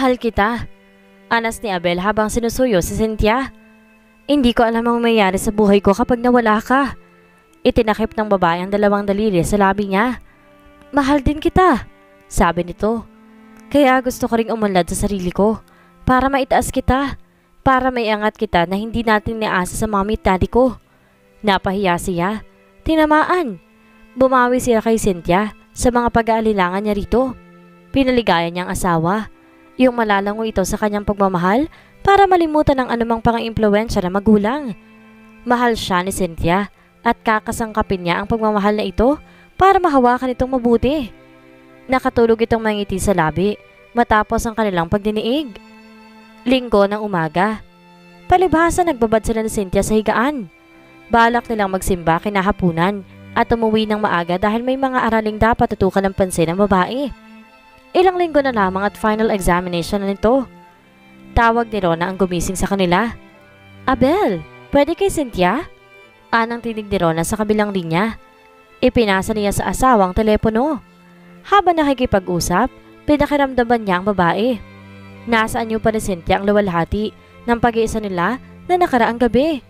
Mahal kita. Anas ni Abel habang sinusuyo si Cynthia. Hindi ko alam ang mayayari sa buhay ko kapag nawala ka. Itinakip ng babae ang dalawang daliri sa labi niya. Mahal din kita, sabi nito. Kaya gusto ko ring umunlad sa sarili ko para maitaas kita, para maiangat kita na hindi natin niasa sa mommy at daddy ko. Napahiya siya. Tinamaan. Bumawi siya kay Cynthia sa mga pag-aalilangan niya rito. Pinaligaya niyang asawa. Yung malalango ito sa kanyang pagmamahal para malimutan ang anumang pang-impluwensya na magulang. Mahal siya ni Cynthia at kakasangkapin niya ang pagmamahal na ito para mahawakan itong mabuti. Nakatulog itong mangiti sa labi matapos ang kanilang pagdiniig. Linggo ng umaga. Palibhasa nagbabad sila ni Cynthia sa higaan. Balak nilang magsimba kinahapunan at umuwi ng maaga dahil may mga araling dapat tutukan ng pansin ng babae. Ilang linggo na lamang at final examination na nito. Tawag ni Rona ang gumising sa kanila. Abel, pwede kay Cynthia? Anang tinig ni Rona sa kabilang linya. Ipinasa niya sa asawang telepono. Habang nakikipag-usap, pinakiramdaman niya ang babae. Nasaan niyo pa ni Cynthia ang luwalhati ng pag-iisa nila na nakaraang gabi.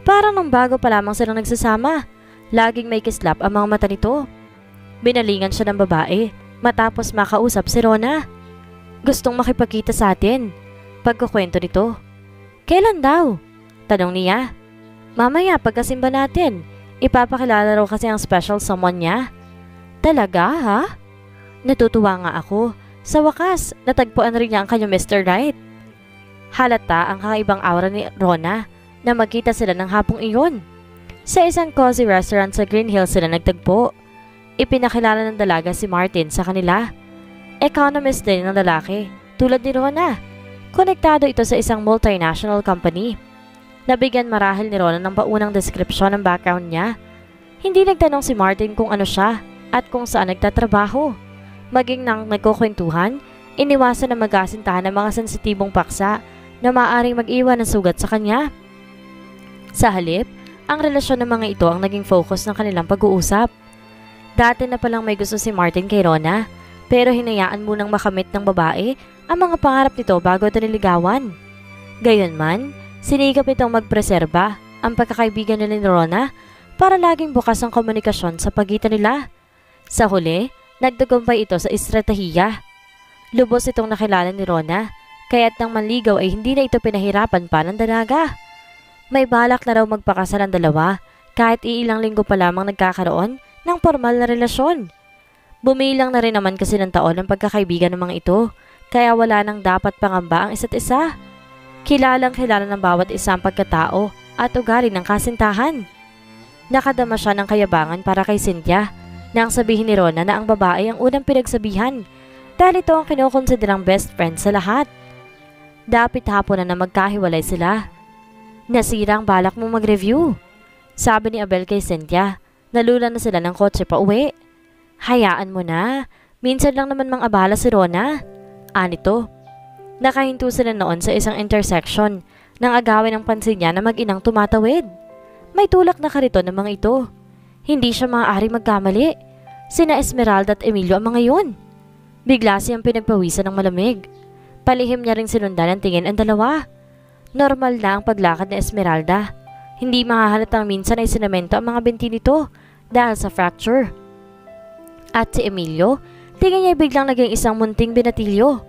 Parang nung bago pa lamang silang nagsasama, laging may kislap ang mga mata nito. Binalingan siya ng babae matapos makausap si Rona. Gustong makipagkita sa atin. Pagkukwento nito. Kailan daw? Tanong niya. Mamaya pagkasimba natin. Ipapakilala raw kasi ang special someone niya. Talaga ha? Natutuwa nga ako. Sa wakas, natagpuan rin niya ang kanyang Mr. Right. Halata ang kakaibang aura ni Rona na magkita sila ng hapong iyon. Sa isang cozy restaurant sa Green Hills sila nagtagpo. Ipinakilala ng dalaga si Martin sa kanila. Economist din ng lalaki, tulad ni Rona. Konektado ito sa isang multinational company. Nabigyan marahil ni Rona ng paunang deskripsyon ng background niya. Hindi nagtanong si Martin kung ano siya at kung saan nagtatrabaho. Maging nang nagkukwentuhan, iniwasan na magasintahan ng mga sensitibong paksa na maaaring mag-iwan ng sugat sa kanya. Sa halip, ang relasyon ng mga ito ang naging focus ng kanilang pag-uusap. Dati na palang may gusto si Martin kay Rona, pero hinayaan munang makamit ng babae ang mga pangarap nito bago ito niligawan. Gayunman, sinigap itong magpreserba ang pagkakaibigan nila ni Rona para laging bukas ang komunikasyon sa pagitan nila. Sa huli, nagtagumpay ito sa estratehiya. Lubos itong nakilala ni Rona, kaya't nang manligaw ay hindi na ito pinahirapan pa ng dalaga. May balak na raw magpakasal ang dalawa kahit iilang linggo pa lamang nagkakaroon ng formal na relasyon. Bumilang na rin naman kasi ng taon ang pagkakaibigan ng mga ito, kaya wala nang dapat pangamba ang isa't isa. Kilalang kilala ng bawat isa ang pagkatao at ugali ng kasintahan. Nakadama siya ng kayabangan para kay Cynthia nang sabihin ni Rona na ang babae ang unang pinagsabihan dahil ito ang kinukonsiderang best friend sa lahat. Dapit hapon na magkahiwalay sila. Nasira ang balak mong mag-review, sabi ni Abel kay Cynthia. Nalulan na sila ng kotse pa uwi. Hayaan mo na. Minsan lang naman mang-abala si Rona. Anito. Nakahinto sila noon sa isang intersection nang agawin ang pansin niya na mag-inang tumatawid. May tulak na kariton ng mga ito. Hindi siya maaari magkamali. Sina Esmeralda at Emilio ang mga yun. Bigla siyang pinagpawisan ng malamig. Palihim niya ring sinundan ang tingin ang dalawa. Normal na ang paglakad ni Esmeralda. Hindi mahahalatang minsan ay sinamento ang mga binti nito dahil sa fracture. At si Emilio, tingin niya biglang naging isang munting binatilyo.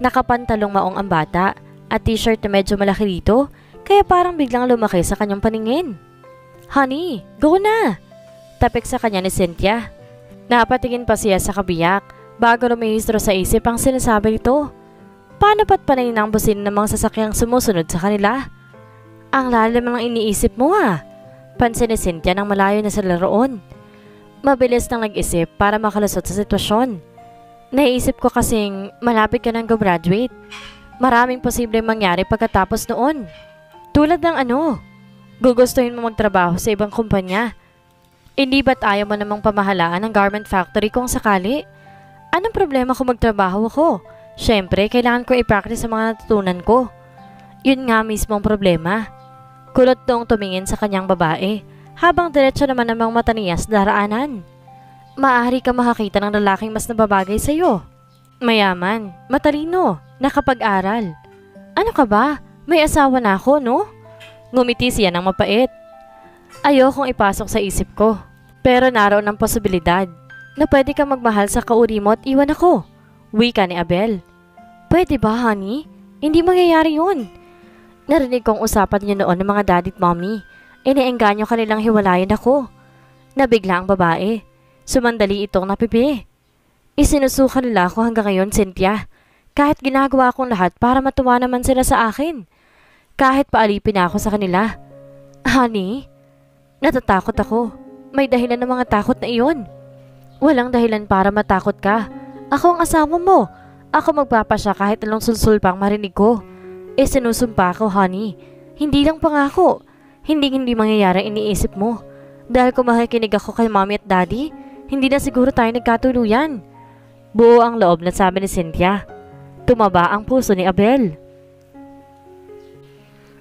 Nakapantalong maong ang bata at t-shirt na medyo malaki dito, kaya parang biglang lumaki sa kanyang paningin. Honey, go na! Tapik sa kanya ni Cynthia. Napatingin pa siya sa kabiyak bago lumihistro sa isip ang sinasabi nito. Paano pat panayin ang busin ng mga sasakyang sumusunod sa kanila? Ang lalim ng iniisip mo ah. Pansin ni Cynthia nang malayo na sila roon. Mabilis nang nag-isip para makalusot sa sitwasyon. Naisip ko kasing malapit ka nang graduate. Maraming posibleng mangyari pagkatapos noon. Tulad ng ano? Gugustuhin mo magtrabaho sa ibang kumpanya. Hindi ba't ayaw mo namang pamahalaan ng garment factory kung sakali? Anong problema kung magtrabaho ako? Siyempre, kailangan ko i-practice sa mga natutunan ko. Yun nga mismo ang problema. Kulot nung tumingin sa kanyang babae, habang diretso naman namang mata niya sa daraanan. Maaari ka makakita ng lalaking mas nababagay sa iyo. Mayaman, matalino, nakapag-aral. Ano ka ba? May asawa na ako, no? Ngumiti siya ng mapait. Ayokong ipasok sa isip ko. Pero naroon ang posibilidad na pwede kang magmahal sa kauri mo at iwan ako. Wika ni Abel. Pwede ba, honey? Hindi mangyayari yun. Narinig kong usapan niyo noon ng mga daddy at mommy. Iniengganyo kanilang hiwalayan ako. Nabigla ang babae. Sumandali itong napipi. Isinusuka nila ako hanggang ngayon, Cynthia. Kahit ginagawa kong lahat para matuwa naman sila sa akin. Kahit paalipin ako sa kanila. Honey, natatakot ako. May dahilan ng mga takot na iyon. Walang dahilan para matakot ka. Ako ang asawa mo. Ako magpapasya kahit anong sulsul pang marinig ko. Sinusumpa ko, honey. Hindi lang pangako. Hindi mangyayari ang iniisip mo. Dahil kung makikinig ako kay mommy at daddy, hindi na siguro tayo nagkatuluyan. Buo ang loob na sabi ni Cynthia. Tumaba ang puso ni Abel.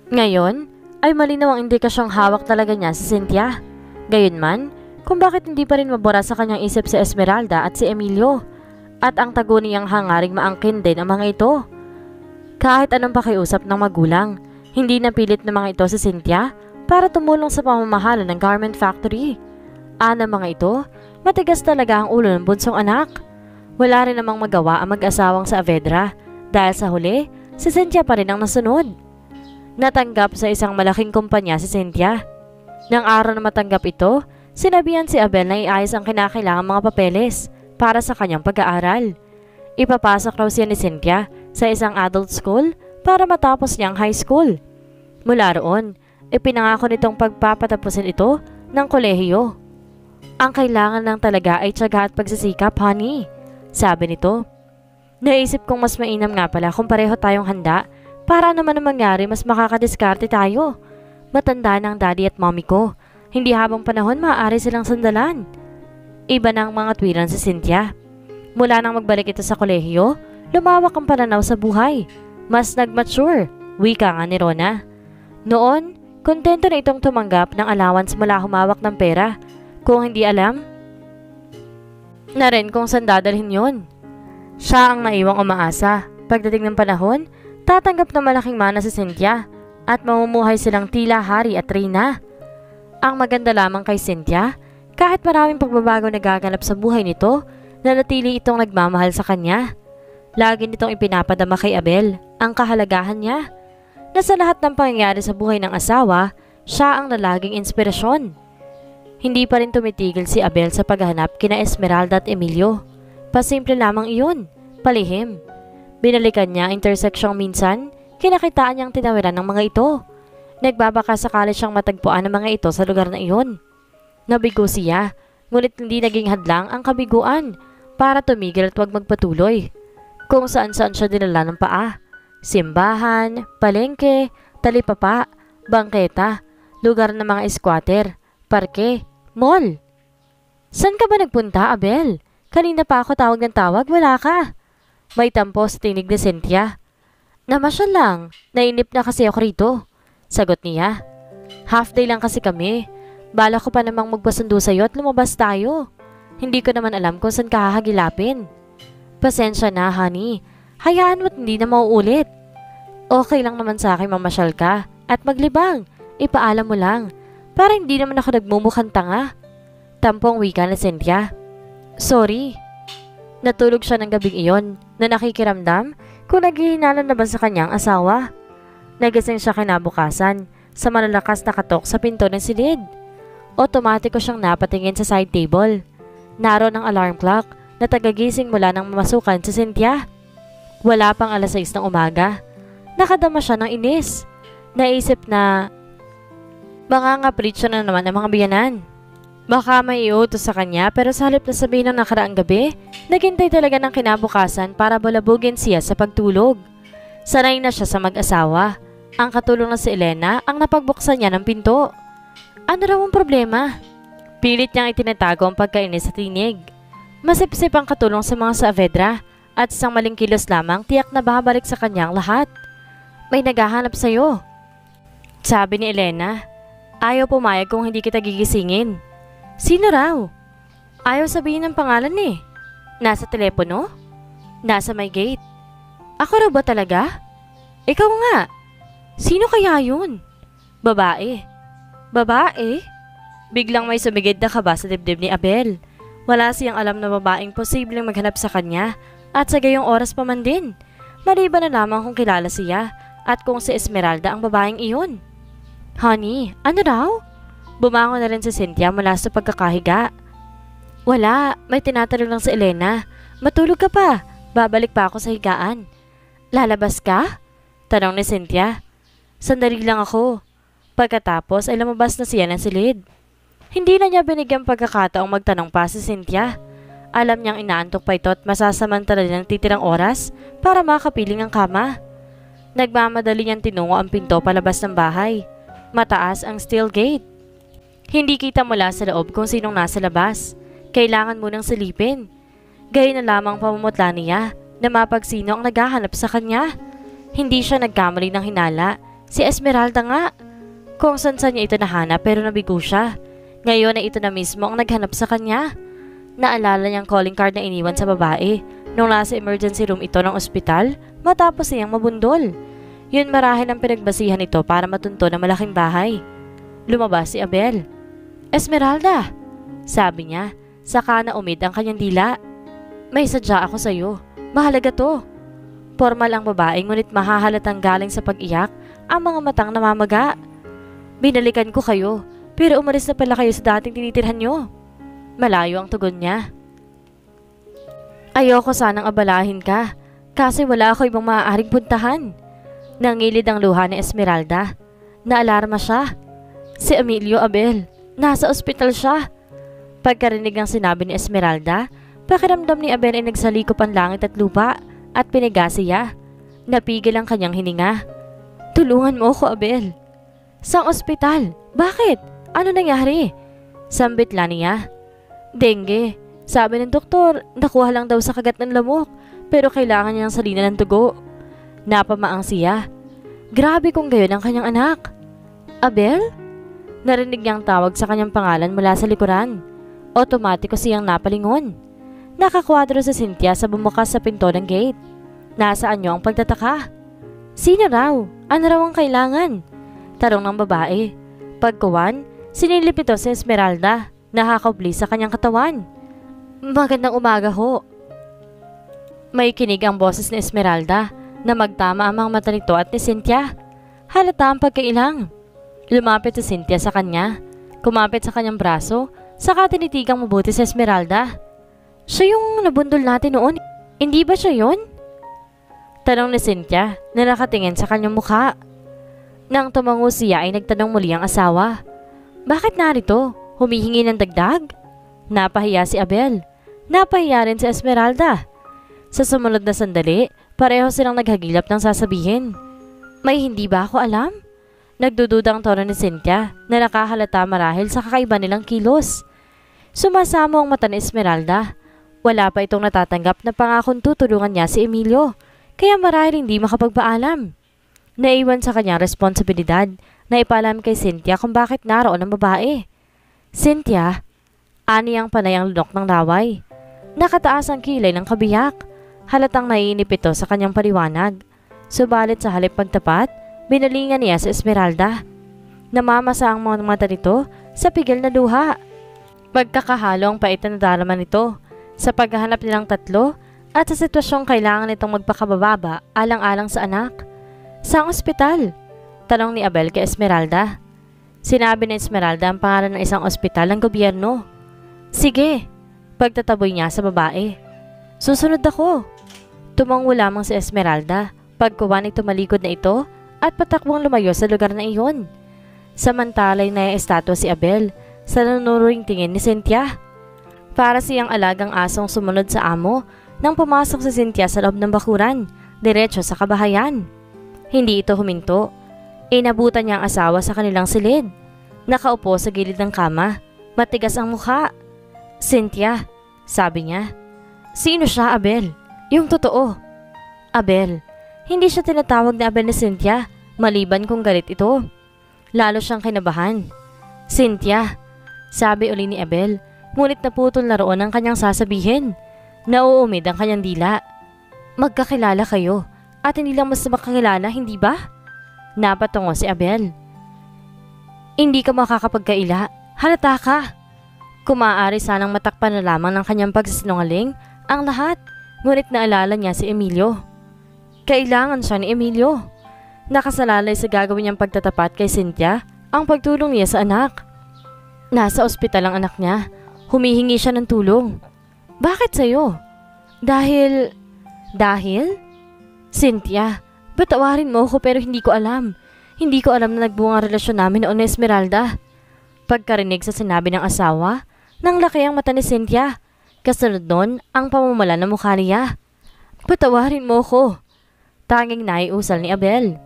Ngayon, ay malinaw ang indikasyong hawak talaga niya si Cynthia. Gayunman, kung bakit hindi pa rin mabura sa kanyang isip si Esmeralda at si Emilio. At ang tago niyang hangaring maangkin din ang mga ito. Kahit anong pakiusap ng magulang, hindi napilit ng mga ito si Cynthia para tumulong sa pamamahala ng garment factory. Ang mga ito, matigas talaga ang ulo ng bunsong anak. Wala rin namang magawa ang mag-asawang sa Avedra dahil sa huli, si Cynthia pa rin ang nasunod. Natanggap sa isang malaking kumpanya si Cynthia. Nang araw na matanggap ito, sinabihan si Abel na iayos ang kinakailangang mga papeles para sa kanyang pag-aaral. Ipapasok raw siya ni Cynthia sa isang adult school para matapos niyang high school. Mula roon, ipinangako nitong pagpapatapusin ito ng kolehiyo. Ang kailangan lang talaga ay tiyaga at pagsisikap, honey. Sabi nito. Naisip kong mas mainam nga pala kung pareho tayong handa para naman ang mangyari mas makakadiskarte tayo. Matanda ng daddy at mommy ko. Hindi habang panahon maaari silang sandalan. Iba ng mga tuwiran si Cynthia. Mula nang magbalik ito sa kolehiyo, lumawak ang pananaw sa buhay. Mas nag-mature, wika nga ni Rona. Noon, kontento na itong tumanggap ng allowance mula humawak ng pera. Kung hindi alam, na rin kung saan dadalhin yun. Siya ang naiwang umaasa. Pagdating ng panahon, tatanggap na malaking mana si Cynthia at mamumuhay silang tila hari at reyna. Ang maganda lamang kay Cynthia, kahit maraming pagbabago nagaganap sa buhay nito, nanatili itong nagmamahal sa kanya. Lagi nitong ipinapadama kay Abel ang kahalagahan niya. Na sa lahat ng pangyayari sa buhay ng asawa, siya ang nalaging inspirasyon. Hindi pa rin tumitigil si Abel sa paghahanap kina Esmeralda at Emilio. Pasimple lamang iyon, palihim. Binalikan niya ang interseksyong minsan, kinakitaan niyang tinawiran ng mga ito. Nagbabaka sakali siyang matagpuan ng mga ito sa lugar na iyon. Nabigo siya, ngunit hindi naging hadlang ang kabiguan para tumigil at huwag magpatuloy. Kung saan-saan siya dinala ng paa. Simbahan, palengke, talipapa, bangketa, lugar ng mga squatter, parke, mall. San ka ba nagpunta, Abel? Kanina pa ako tawag ng tawag, wala ka. May tampo sa tinig ni Cynthia. Namasyal lang, nainip na kasi ako rito. Sagot niya. Half day lang kasi kami. Bala ko pa namang magpasundo sa'yo at lumabas tayo. Hindi ko naman alam kung saan ka hahagilapin. Pasensya na, honey. Hayaan mo't hindi na mauulit. Okay lang naman sa akin mamasyal ka at maglibang. Ipaalam mo lang. Para hindi naman ako nagmumukhang tanga. Tampong wika na Cynthia. Sorry. Natulog siya ng gabing iyon na nakikiramdam kung naghihinala na ba sa kanyang asawa. Nagising siya kinabukasan sa malalakas na katok sa pinto ng silid. Otomatiko siyang napatingin sa side table. Naroon ang alarm clock na tagagising mula nang mamasukan si Cynthia. Wala pang 6:00 ng umaga. Nakadama siya ng inis. Naisip na mangangapritsyo na naman ang mga biyanan. Baka may iutos sa kanya pero sa halip na sabihin ng nakaraang gabi, naghintay talaga ng kinabukasan para balabugin siya sa pagtulog. Sanay na siya sa mag-asawa. Ang katulong na si Elena ang napagbuksan niya ng pinto. Ano raw ang problema? Pilit niyang itinatago ang pagkainis sa tinig. Masipsip ang katulong sa mga Saavedra at isang maling kilos lamang tiyak na babalik sa kanyang lahat. May naghahanap sa'yo. Sabi ni Elena, ayaw pumayag kung hindi kita gigisingin. Sino raw? Ayaw sabihin ng pangalan eh. Nasa telepono? Nasa may gate. Ako raw ba talaga? Ikaw nga. Sino kaya yun? Babae. Babae? Biglang may sumigid na kaba sa dibdib ni Abel. Wala siyang alam na babaeng posibleng maghanap sa kanya at sa gayong oras pa man din. Maliban na lamang kung kilala siya at kung si Esmeralda ang babaeng iyon. Honey, ano raw? Bumangon na rin si Cynthia mula sa pagkakahiga. Wala, may tinatanong lang si Elena. Matulog ka pa, babalik pa ako sa higaan. Lalabas ka? Tanong ni Cynthia. Sandali lang ako. Pagkatapos ay lumabas na siya ng silid. Hindi na niya binigyang pagkakataong magtanong pa si Cynthia. Alam niyang inaantok pa ito at masasamantala ng titirang oras para makapiling ang kama. Nagmamadali niyang tinungo ang pinto palabas ng bahay. Mataas ang steel gate. Hindi kita mula sa loob kung sinong nasa labas. Kailangan mo nang silipin. Gayun na lamang pamumutla niya na mapagsino ang naghahanap sa kanya. Hindi siya nagkamali ng hinala. Si Esmeralda nga. Kung saan niya ito nahanap pero nabigo siya. Ngayon ay ito na mismo ang naghanap sa kanya. Naalala niyang calling card na iniwan sa babae nung nasa emergency room ito ng ospital matapos siyang mabundol. Yun marahil ang pinagbasihan nito para matunto ng malaking bahay. Lumabas si Abel. Esmeralda, sabi niya, saka na umid ang kanyang dila. May sadya ako sa iyo. Mahalaga to. Formal ang babae ngunit mahahalatang galing sa pag-iyak ang mga matang namamaga. Binalikan ko kayo. Pero umalis na pala kayo sa dating tinitirhan nyo. Malayo ang tugon niya. Ayoko sanang abalahin ka kasi wala ako ibang maaaring puntahan. Nangilid ang luha ni Esmeralda. Naalarma siya. Si Emilio Abel. Nasa ospital siya. Pagkarinig ng sinabi ni Esmeralda, pakiramdam ni Abel ay nagsalikop ang langit at lupa at piniga siya. Napigil ang kanyang hininga. Tulungan mo ako, Abel. Sa ospital? Bakit? Ano nangyari? Sambitla niya. Dengue. Sabi ng doktor, nakuha lang daw sa kagat ng lamok pero kailangan niyang salina ng tugo. Napamaang siya. Grabe kung gayon ang kanyang anak. Abel? Narinig niyang tawag sa kanyang pangalan mula sa likuran. Otomatiko siyang napalingon. Nakakwadro si Cynthia sa bumukas sa pinto ng gate. Nasaan niyo ang pagtataka? Sino raw? Ano raw ang kailangan? Tarong ng babae. Pagkuwan, sinilip ito si Esmeralda, nakakabli sa kanyang katawan. Magandang umaga ho. May kinig ang boses ni Esmeralda na magtama ang mga mata nito at ni Cynthia. Halata ang pagkailang. Lumapit si Cynthia sa kanya, kumapit sa kanyang braso, saka tinitigang mabuti si Esmeralda. Siya yung nabundol natin noon, hindi ba siya yun? Tanong ni Cynthia na nakatingin sa kanyang mukha. Nang tumango siya ay nagtanong muli ang asawa. Bakit narito? Humihingi ng dagdag? Napahiya si Abel. Napahiya rin si Esmeralda. Sa sumunod na sandali, pareho silang naghagilap ng sasabihin. May hindi ba ako alam? Nagdududang tono ni Cynthia na nakahalata marahil sa kakaiba nilang kilos. Sumasamo ang mata ni Esmeralda. Wala pa itong natatanggap na pangakong tutulungan niya si Emilio, kaya marahil hindi makapagpaalam. Naiwan sa kanyang responsibilidad na ipaalam kay Cynthia kung bakit naroon ang babae. Cynthia, ani ang panayang lunok ng laway. Nakataas ang kilay ng kabiyak. Halatang naiinip ito sa kanyang paliwanag. Subalit sa halip pagtapat, binalingan niya si Esmeralda. Namamasa ang mga mata nito sa pigil na luha. Pagkakahalo ang pait na nadarama nito sa paghahanap nilang tatlo at sa sitwasyong kailangan nitong magpakabababa alang-alang sa anak. Sa ospital? Tanong ni Abel kay Esmeralda. Sinabi ni Esmeralda ang pangalan ng isang ospital ng gobyerno. Sige, pagtataboy niya sa babae. Susunod ako. Tumango lamang si Esmeralda. Pagkuwan ay tumalikod na ito at patakbong lumayo sa lugar na iyon. Samantalay na estatwa si Abel sa nanunuring tingin ni Cynthia. Para siyang alagang asong sumunod sa amo nang pumasok si Cynthia sa loob ng bakuran, diretso sa kabahayan. Hindi ito huminto. Inabutan niya ang asawa sa kanilang silid. Nakaupo sa gilid ng kama. Matigas ang mukha. Cynthia, sabi niya. Sino siya, Abel? Yung totoo. Abel. Hindi siya tinatawag na Abel ni Cynthia, maliban kung galit ito. Lalo siyang kinabahan. Cynthia, sabi uli ni Abel, ngunit naputol na roon ang kanyang sasabihin. Nauumid ang kanyang dila. Magkakilala kayo at hindi lang mas makakilala, hindi ba? Napatungo si Abel. Hindi ka makakapagkaila. Halata ka. Kung maaari sanang matakpan na lamang ng kanyang pagsisinungaling ang lahat, ngunit naalala niya si Emilio. Kailangan siya ni Emilio. Nakasalalay sa gagawin niyang pagtatapat kay Cynthia ang pagtulong niya sa anak. Nasa ospital ang anak niya. Humihingi siya ng tulong. Bakit sa'yo? Dahil... Cynthia, batawarin mo ako pero hindi ko alam. Hindi ko alam na nagbunga ang relasyon namin noon ni Esmeralda. Pagkarinig sa sinabi ng asawa, nang laki ang mata ni Cynthia. Kasunod nun ang pamumula ng mukha niya. Patawarin mo ko. Tanging naiusal ni Abel.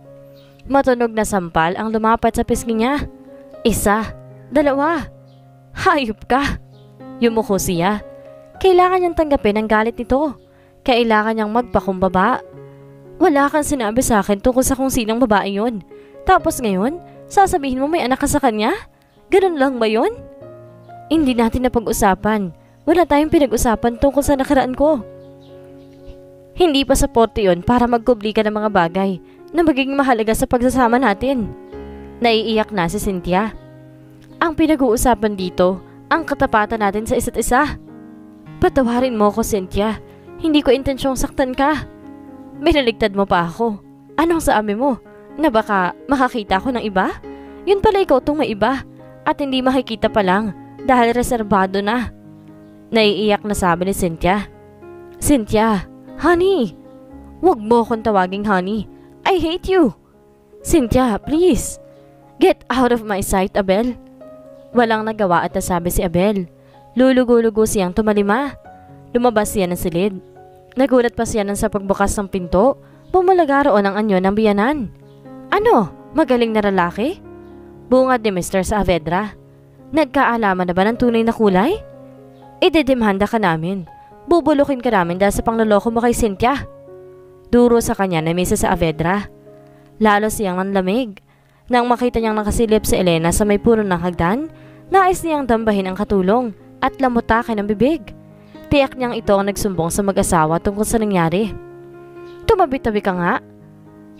Matunog na sampal ang lumapat sa pisngi niya. 1, 2. Hayop ka. Yumuko siya. Kailangan niyang tanggapin ang galit nito. Kailangan niyang magpakumbaba. Wala kang sinabi sa akin tungkol sa kung sinong babae yon. Tapos ngayon, sasabihin mo may anak ka sa kanya? Ganun lang ba yon? Hindi natin napag-usapan. Wala tayong pinag-usapan tungkol sa nakaraan ko. Hindi pa saporte yon para magkubli ka ng mga bagay na magiging mahalaga sa pagsasama natin. Naiiyak na si Cynthia. Ang pinag-uusapan dito, ang katapatan natin sa isa't isa. Patawarin mo ko, Cynthia. Hindi ko intensyong saktan ka. Binaligtad mo pa ako. Anong sabi mo? Na baka makakita ko ng iba? Yun pala ikaw tong may iba. At hindi makikita pa lang dahil reserbado na. Naiiyak na sabi ni Cynthia. Cynthia, honey. Huwag mo akong tawaging honey. I hate you. Cynthia, please. Get out of my sight, Abel. Walang nagawa at nasabi si Abel. Lulugo-lugo siyang tumalima. Lumabas siya ng silid. Nagulat pa siya nang sa pagbukas ng pinto, bumalaga roon ang anyo ng biyanan. Ano? Magaling na lalaki? Bungad ni Mr. Saavedra. Nagkaalaman na ba ng tunay na kulay? Idedemanda ka namin. Bubulukin ka namin dahil sa pangloloko mo kay Cynthia. Duro sa kanya na Mrs. Saavedra. Lalo siyang nanlamig. Nang makita niyang nakasilip si Elena sa may puno ng hagdan, nais niyang dambahin ang katulong at lamutakin ang bibig. Tiyak niyang ito ang nagsumbong sa mag-asawa tungkol sa nangyari. Tumabi-tabi ka nga.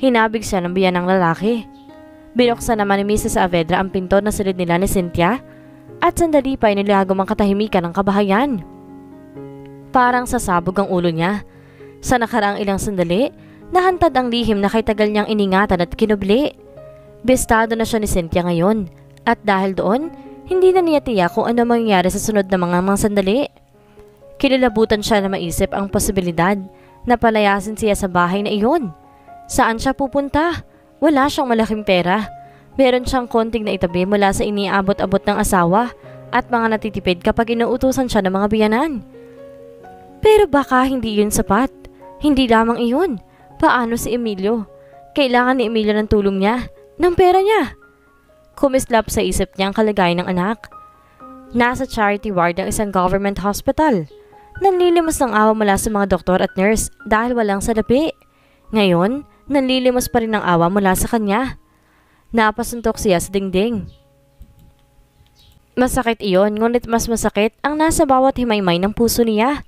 Hinabig siya ng biyanang lalaki. Binuksan naman ni Mrs. Saavedra ang pinto na silid nila ni Cynthia at sandali pa ay nilagom ang katahimikan ng kabahayan. Parang sasabog ang ulo niya. Sa nakaraang ilang sandali, nahantad ang lihim na kay tagal niyang iningatan at kinubli. Bistado na siya ni Cynthia ngayon at dahil doon, hindi na niya tiyak kung ano mangyayari sa sunod na mga sandali. Kinilabutan siya na maisip ang posibilidad na palayasin siya sa bahay na iyon. Saan siya pupunta? Wala siyang malaking pera. Meron siyang konting na itabi mula sa iniabot-abot ng asawa at mga natitipid kapag inuutusan siya ng mga biyanan. Pero baka hindi yun sapat. Hindi lamang iyon. Paano si Emilio? Kailangan ni Emilio ng tulong niya, ng pera niya. Kumislap sa isip niya ang kalagayan ng anak. Nasa charity ward ng isang government hospital. Nanlilimos ng awa mula sa mga doktor at nurse dahil walang salapi. Ngayon, nanlilimos pa rin ng awa mula sa kanya. Napasuntok siya sa dingding. Masakit iyon, ngunit mas masakit ang nasa bawat himaymay ng puso niya.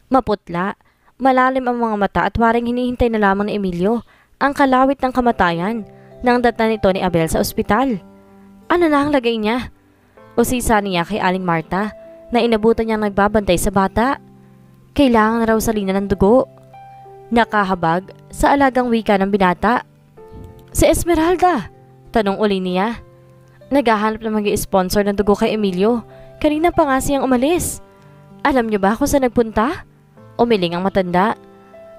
Maputla, malalim ang mga mata at waring hinihintay na lamang ni Emilio ang kalawit ng kamatayan nang datan nito ni Abel sa ospital. Ano na ang lagay niya? Usisa niya kay Aling Marta na inabutan niyang nagbabantay sa bata. Kailangan raw salina ng dugo. Nakahabag sa alagang wika ng binata. Si Esmeralda, tanong uli niya. Naghahanap na mag-i-sponsor ng dugo kay Emilio. Kanina pa nga siyang umalis. Alam niyo ba kung saan nagpunta? Umiling ang matanda.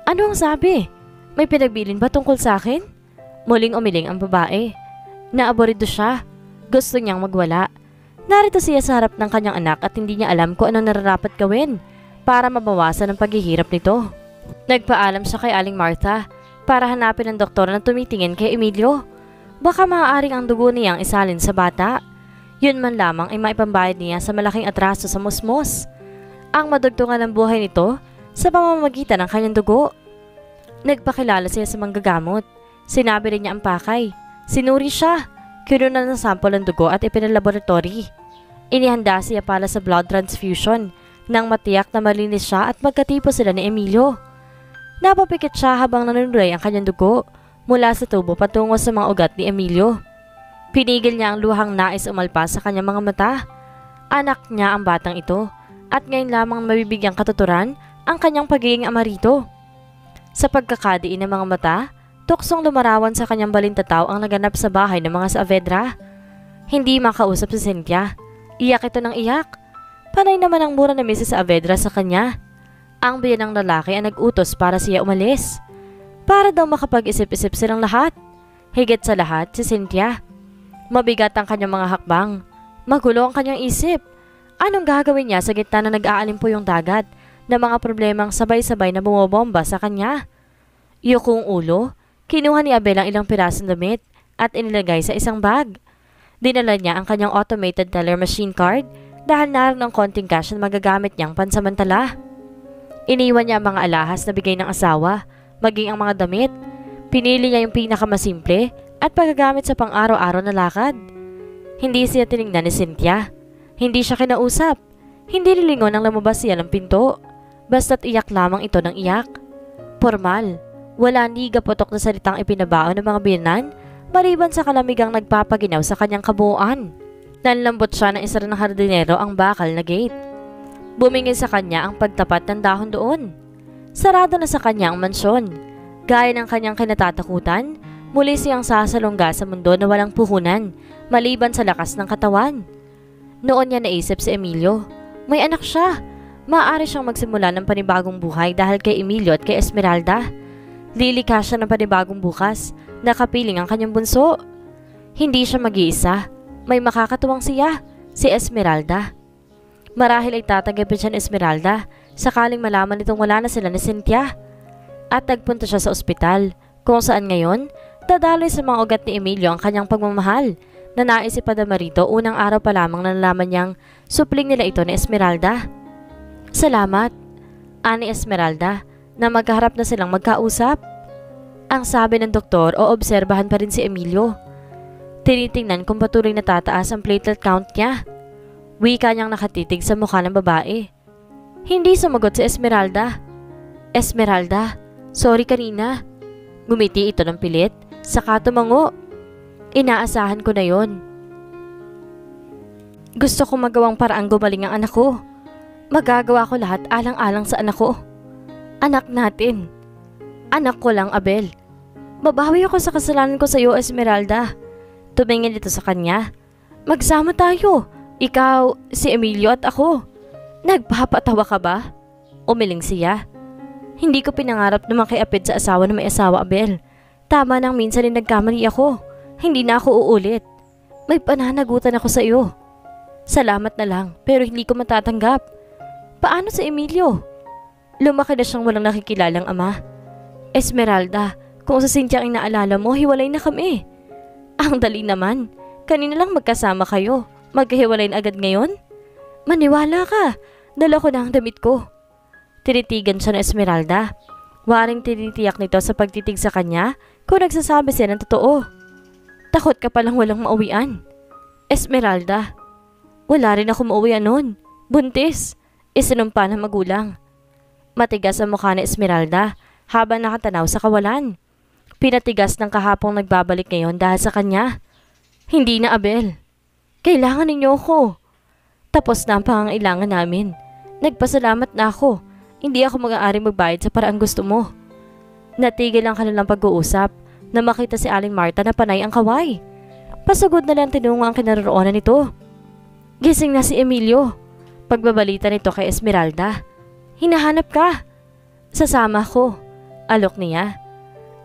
Ano ang sabi? May pinagbilin ba tungkol sa akin? Muling umiling ang babae. Naaborido siya. Gusto niyang magwala. Narito siya sa harap ng kanyang anak at hindi niya alam kung ano nararapat gawin para mabawasan ang paghihirap nito. Nagpaalam siya kay Aling Martha para hanapin ang doktor na tumitingin kay Emilio. Baka maaaring ang dugo niyang isalin sa bata. Yun man lamang ay maipambayad niya sa malaking atraso sa musmos. Ang madugtungan ng buhay nito sa pamamagitan ng kanyang dugo. Nagpakilala siya sa manggagamot. Sinabi rin niya ang pakay. Sinuri siya. Kinunan ng sample ng dugo at ipinalaboratory. Inihanda siya para sa blood transfusion nang matiyak na malinis siya at magkatipo sila ni Emilio. Napapikit siya habang nanunuray ang kanyang dugo mula sa tubo patungo sa mga ugat ni Emilio. Pinigil niya ang luhang nais umalpas sa kanyang mga mata. Anak niya ang batang ito at ngayon lamang mabibigyang katuturan ang kanyang pagiging ama rito. Sa pagkakadiin ng mga mata, tuksong lumarawan sa kanyang balintataw ang naganap sa bahay ng mga Saavedra. Hindi makausap si Cynthia. Iyak ito ng iyak. Panay naman ang mura na Mrs. Saavedra sa kanya. Ang biyanang lalaki ang nag-utos para siya umalis. Para daw makapag-isip-isip silang lahat. Higit sa lahat si Cynthia. Mabigat ang kanyang mga hakbang. Magulo ang kanyang isip. Anong gagawin niya sa gitna na nag-aalimpo yung dagat na mga problemang sabay-sabay na bumobomba sa kanya? Yukong ulo, kinuha ni Abel ang ilang pirasong damit at inilagay sa isang bag. Dinala niya ang kanyang automated teller machine card dahil naroon ng konting cash na magagamit niyang pansamantala. Iniwan niya ang mga alahas na bigay ng asawa, maging ang mga damit. Pinili niya yung pinakamasimple at paggagamit sa pang-araw-araw na lakad. Hindi siya tinignan ni Cynthia. Hindi siya kinausap. Hindi lilingon ang lumabas siya ng pinto. Basta't iyak lamang ito ng iyak. Formal. Wala ni gapotok na salitang ipinabao ng mga biyanan maliban sa kalamigang nagpapaginaw sa kanyang kabuuan. Nanlambot siya ng isa ng hardinero ang bakal na gate. Bumingin sa kanya ang pagtapat ng dahon doon. Sarado na sa kanya ang mansyon. Gaya ng kanyang kinatatakutan, muli siyang sasalungga sa mundo na walang puhunan, maliban sa lakas ng katawan. Noon niya naisip si Emilio. May anak siya. Maaari siyang magsimula ng panibagong buhay dahil kay Emilio at kay Esmeralda. Lilikha siya ng panibagong bukas, nakapiling ang kanyang bunso. Hindi siya mag-iisa. May makakatuwang siya, si Esmeralda. Marahil ay tatagipin siya ni Esmeralda sakaling malaman nitong wala na sila ni Cynthia. At nagpunta siya sa ospital, kung saan ngayon, dadaloy sa mga ugat ni Emilio ang kanyang pagmamahal na naisip pa Damarito unang araw pa lamang na nalaman niyang supling nila ito ni Esmeralda. Salamat, ani Esmeralda, na magkaharap na silang magkausap. Ang sabi ng doktor o obserbahan pa rin si Emilio. Tinitingnan kung patuloy na tataas ang platelet count niya. Wika niyang nakatitig sa mukha ng babae. Hindi sumagot si Esmeralda. Esmeralda, sorry kanina. Gumiti ito ng pilit, saka tumango. Inaasahan ko na yon. Gusto ko magawang paraang gumaling ang anak ko. Magagawa ko lahat alang-alang sa anak ko. Anak natin. Anak ko lang, Abel. Babawi ako sa kasalanan ko sa iyo, Esmeralda. Tumingin ito sa kanya. Magsama tayo. Ikaw, si Emilio at ako. Nagpapatawa ka ba? Umiling siya. Hindi ko pinangarap na makiapid sa asawa na may asawa, Abel. Tama nang minsan ay nagkamali ako. Hindi na ako uulit. May pananagutan ako sa iyo. Salamat na lang, pero hindi ko matatanggap. Paano si Emilio? Lumaki na siyang walang nakikilalang ama. Esmeralda, kung sa Cynthia ang naalala mo, hiwalay na kami. Ang dali naman. Kanina lang magkasama kayo. Magkahiwalay na agad ngayon? Maniwala ka. Dala ko na ang damit ko. Tinitigan siya ng Esmeralda. Waring tinitiyak nito sa pagtitig sa kanya kung nagsasabi siya ng totoo. Takot ka palang walang mauwian. Esmeralda. Wala rin ako mauwian noon. Buntis. Isinumpa ng magulang. Matigas ang mukha ni Esmeralda habang nakatanaw sa kawalan. Pinatigas ng kahapong nagbabalik ngayon dahil sa kanya. Hindi na, Abel. Kailangan ninyo ako. Tapos na ang pangangailangan namin. Nagpasalamat na ako. Hindi ako mag-aari magbayad sa paraang gusto mo. Natigil ang kanilang pag-uusap na makita si Aling Marta na panay ang kaway. Pasagod na lang tinungo ang kinaroroonan nito. Gising na si Emilio. Pagbabalita nito kay Esmeralda. Hinahanap ka. Sasama ko. Alok niya.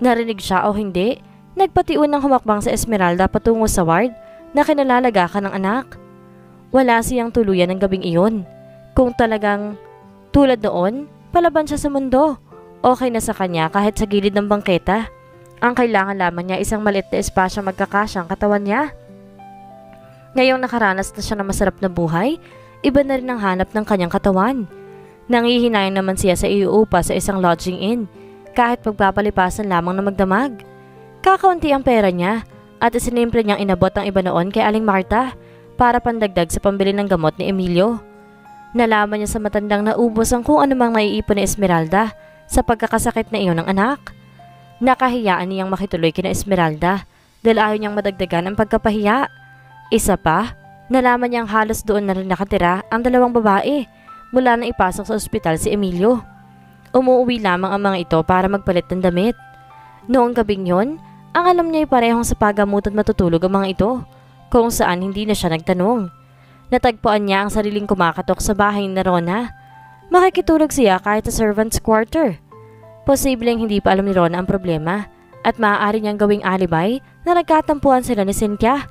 Narinig siya o hindi, nagpatiun ng humakbang sa Esmeralda patungo sa ward na kinalalaga ka ng anak. Wala siyang tuluyan ng gabing iyon. Kung talagang tulad noon, palaban siya sa mundo. Okay na sa kanya kahit sa gilid ng bangketa. Ang kailangan lamang niya isang maliit na espasyo magkakasyang katawan niya. Ngayong nakaranas na siya ng masarap na buhay, iba na rin ang hanap ng kanyang katawan. Nangihinayang naman siya sa iuupa sa isang lodging inn, kahit pagpapalipasan lamang na magdamag. Kakaunti ang pera niya at isinimple niyang inabot ang iba noon kay Aling Marta para pandagdag sa pambili ng gamot ni Emilio. Nalaman niya sa matandang naubos ang kung anumang naiipon ni Esmeralda sa pagkakasakit na iyon ng anak. Nakahiyaan niyang makituloy kina Esmeralda dahil ayaw niyang madagdagan ang pagkapahiya. Isa pa, nalaman niyang halos doon na rin nakatira ang dalawang babae mula na ipasok sa ospital si Emilio. Umuuwi lamang ang mga ito para magpalit ng damit. Noong gabing yon, ang alam niya ay parehong sa pagamutan matutulog ang mga ito, kung saan hindi na siya nagtanong. Natagpuan niya ang sariling kumakatok sa bahay ni Rona. Makikitulog siya kahit sa servant's quarter. Posibleng hindi pa alam ni Rona ang problema at maaari niyang gawing alibay na nagkatampuan sila ni Cynthia.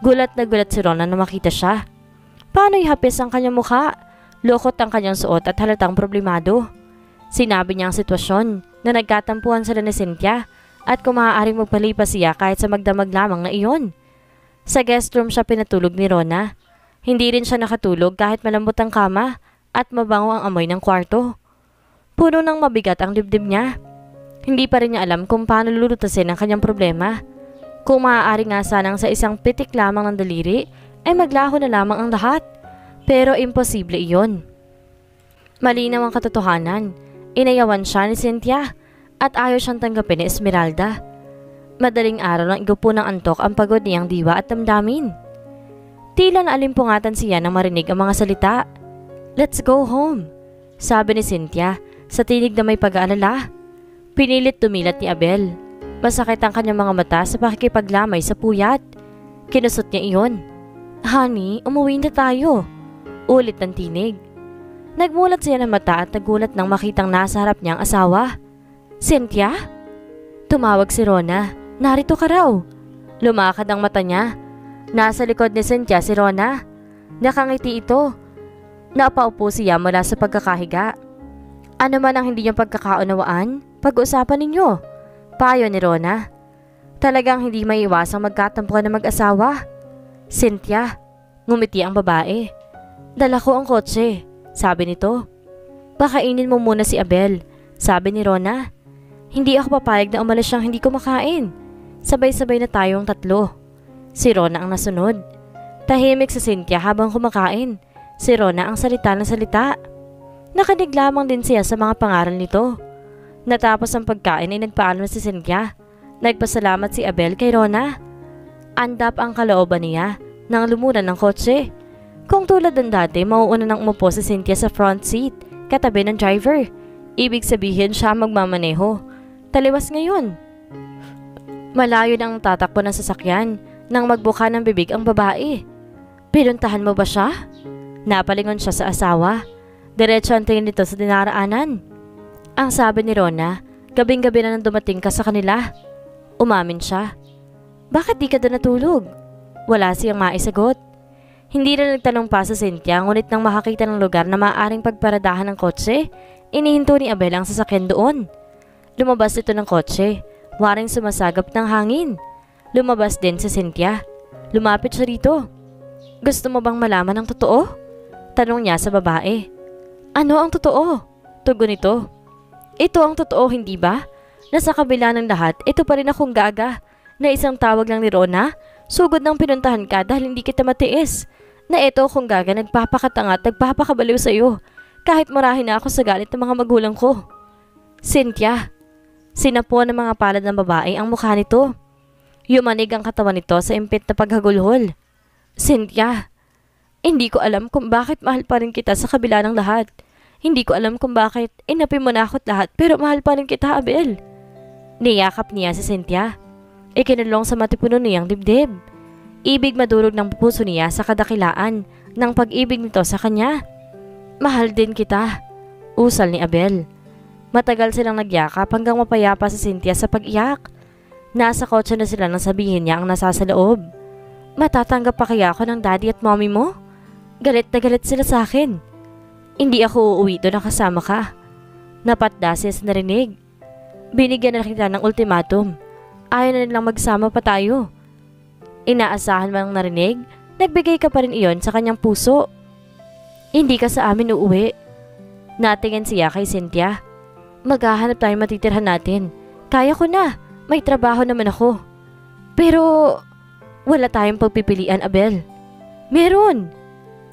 Gulat na gulat si Rona na makita siya. Paano ihapis ang kanyang mukha? Lokot ang kanyang suot at halatang problemado. Sinabi niya ang sitwasyon na nagkatampuan sila ni Cynthia at kung maaaring magpalipas siya kahit sa magdamag lamang na iyon. Sa guest room siya pinatulog ni Rona. Hindi rin siya nakatulog kahit malambot ang kama at mabango ang amoy ng kwarto. Puno ng mabigat ang dibdib niya. Hindi pa rin niya alam kung paano lulutasin ang kanyang problema. Kung maaari nga sanang sa isang pitik lamang ng daliri ay maglaho na lamang ang lahat. Pero imposible iyon. Malinaw ang katotohanan. Inayawan siya ni Cynthia at ayaw siyang tanggapin ni Esmeralda. Madaling araw nang igupo ng antok ang pagod niyang diwa at damdamin. Tila naalimpungatan siya nang marinig ang mga salita. "Let's go home," sabi ni Cynthia sa tinig na may pag-aalala. Pinilit tumilat ni Abel. Masakit ang kanyang mga mata sa pakikipaglamay sa puyat. Kinusot niya iyon. "Honey, umuwi na tayo," ulit ng tinig. Nagmulat siya ng mata at nagulat nang makitang nasa harap niya ang asawa. "Cynthia?" Tumawag si Rona. "Narito ka raw." Lumakad ang mata niya. Nasa likod ni Cynthia si Rona. Nakangiti ito. Napaupo siya mula sa pagkakahiga. "Ano man ang hindi niyong pagkakaunawaan, pag-usapan ninyo," payo ni Rona. Talagang hindi maiwasang magkatampuan ng mag-asawa. "Cynthia," ngumiti ang babae. "Dala ko ang kotse," sabi nito. "Pakainin mo muna si Abel," sabi ni Rona. "Hindi ako papayag na umalis siyang hindi kumakain. Sabay-sabay na tayong tatlo." Si Rona ang nasunod. Tahimik si Cynthia habang kumakain. Si Rona ang salita ng salita. Nakanig lamang din siya sa mga pangaral nito. Natapos ang pagkain ay nagpaalam si Cynthia. Nagpasalamat si Abel kay Rona. Andap ang kalooban niya nang lumunan ng kotse. Kung tulad ng dati, mauuna nang umupo si Cynthia sa front seat, katabi ng driver. Ibig sabihin siya magmamaneho. Taliwas ngayon. Malayo nang tatakbo ng sasakyan nang magbuka ng bibig ang babae. "Pinuntahan mo ba siya?" Napalingon siya sa asawa. Diretso ang tingin nito sa dinaraanan. Ang sabi ni Rona, "Gabing-gabi na nang dumating ka sa kanila." Umamin siya. "Bakit di ka doon natulog?" Wala siyang maisagot. Hindi na nagtanong pa sa Cynthia, ngunit nang makakita ng lugar na maaaring pagparadahan ng kotse, inihinto ni Abel ang sasakyan doon. Lumabas ito ng kotse, waring sumasagap ng hangin. Lumabas din si Cynthia. Lumapit siya rito. "Gusto mo bang malaman ang totoo?" Tanong niya sa babae. "Ano ang totoo?" Tugon nito. "Ito ang totoo, hindi ba? Nasa kabila ng lahat, ito pa rin akong gaga. Na isang tawag lang ni Rona, sugod ng pinuntahan ka dahil hindi kita matiis. Na ito akong gaga, nagpapakatanga at nagpapakabaliw sa iyo. Kahit marahin na ako sa galit ng mga magulang ko." "Cynthia." Sinapo ng mga palad ng babae ang mukha nito. Yumanig ang katawan nito sa impit na paghagulhol. "Cynthia, hindi ko alam kung bakit mahal pa rin kita sa kabila ng lahat. Hindi ko alam kung bakit inapi mo na ako't lahat pero mahal pa rin kita, Abel." Niyakap niya si Cynthia. Ikinulong sa matipuno niyang dibdib. Ibig madurog ng puso niya sa kadakilaan ng pag-ibig nito sa kanya. "Mahal din kita," usal ni Abel. Matagal silang nagyakap hanggang mapayapa si Cynthia sa pag-iyak. Nasa kotse na sila nang sabihin niya ang nasa sa loob. "Matatanggap pa kaya ako ng daddy at mommy mo? Galit na galit sila sa akin. Hindi ako uuwi doon na kasama ka." Napatda siya sa narinig. "Binigyan na kita ng ultimatum. Ayaw na nilang magsama pa tayo." Inaasahan mo ang narinig? Nagbigay ka pa rin iyon sa kanyang puso. "Hindi ka sa amin uuwi." Natingin siya kay Cynthia. "Maghahanap tayo matitirhan natin. Kaya ko na. May trabaho naman ako." "Pero wala tayong pagpipilian, Abel." "Meron."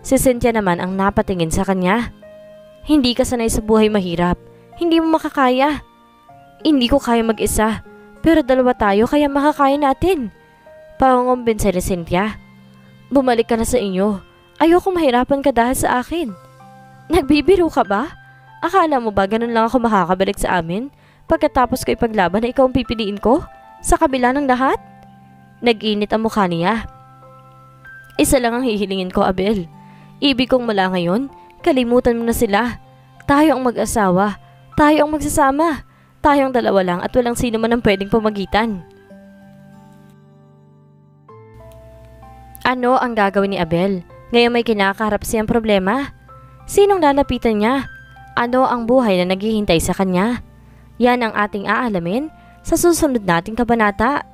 Si Cynthia naman ang napatingin sa kanya. "Hindi ka sanay sa buhay mahirap. Hindi mo makakaya. Hindi ko kaya mag-isa. Pero dalawa tayo kaya makakaya natin. Pangungumbinsa ni Cynthia. Bumalik ka na sa inyo. Ayoko mahirapan ka dahil sa akin. Nagbibiro ka ba? Akala mo ba ganun lang ako makakabalik sa amin? Pagkatapos ko ipaglaban na ikaw ang pipiliin ko? Sa kabila ng lahat? Nag-init ang mukha niya. Isa lang ang hihilingin ko, Abel. Ibig kong mula ngayon, kalimutan mo na sila. Tayo ang mag-asawa. Tayo ang magsasama. Tayong dalawa lang at walang sino man ang pwedeng pumagitan. Ano ang gagawin ni Abel? Ngayon may kinakaharap siyang problema. Sinong lalapitan niya? Ano ang buhay na naghihintay sa kanya? Yan ang ating aalamin sa susunod nating kabanata.